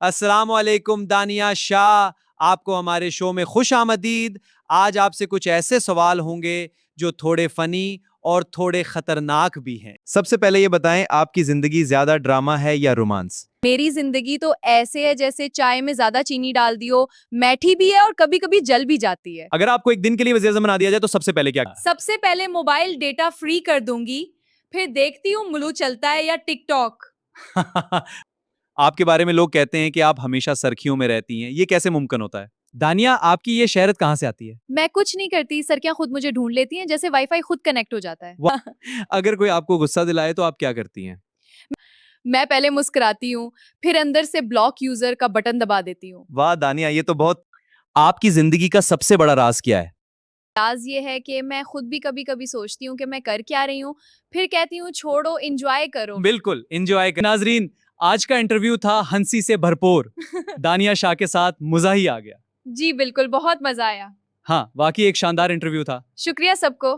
अस्सलाम वालेकुम दानिया शाह, आपको हमारे शो में खुश आमदीद। आज आपसे कुछ ऐसे सवाल होंगे जो थोड़े फनी और थोड़े खतरनाक भी हैं। सबसे पहले ये बताएं, आपकी जिंदगी ज्यादा ड्रामा है या रोमांस? मेरी जिंदगी तो ऐसे है जैसे चाय में ज्यादा चीनी डाल दियो। मीठी भी है और कभी कभी जल भी जाती है। अगर आपको एक दिन के लिए वज़ीर आज़म बना दिया जाए तो सबसे पहले क्या? सबसे पहले मोबाइल डेटा फ्री कर दूंगी, फिर देखती हूँ मुलू चलता है या टिकटॉक। आपके बारे में लोग कहते हैं कि आप हमेशा सरखियों में रहती हैं, ये कैसे मुमकिन होता है? दानिया, आपकी ये शहरत कहाँ से आती है? मैं कुछ नहीं करती, सरकियां खुद मुझे ढूंढ लेती हैं, जैसे वाईफाई खुद कनेक्ट हो जाता है। वाह! अगर कोई आपको गुस्सा दिलाए तो आप क्या करती हैं? मैं पहले मुस्कुराती हूँ, फिर अंदर से ब्लॉक यूजर का बटन दबा देती हूँ। वाह दानिया, ये तो बहुत। आपकी जिंदगी का सबसे बड़ा राज क्या है? राज ये है कि मैं खुद भी कभी कभी सोचती हूँ कि मैं कर क्या रही हूँ, फिर कहती हूँ छोड़ो, एंजॉय करो। बिल्कुल एंजॉय कर। नाजरीन, आज का इंटरव्यू था हंसी से भरपूर। दानिया शाह के साथ मजा ही आ गया। जी बिल्कुल, बहुत मजा आया। हाँ, वाकई एक शानदार इंटरव्यू था। शुक्रिया सबको।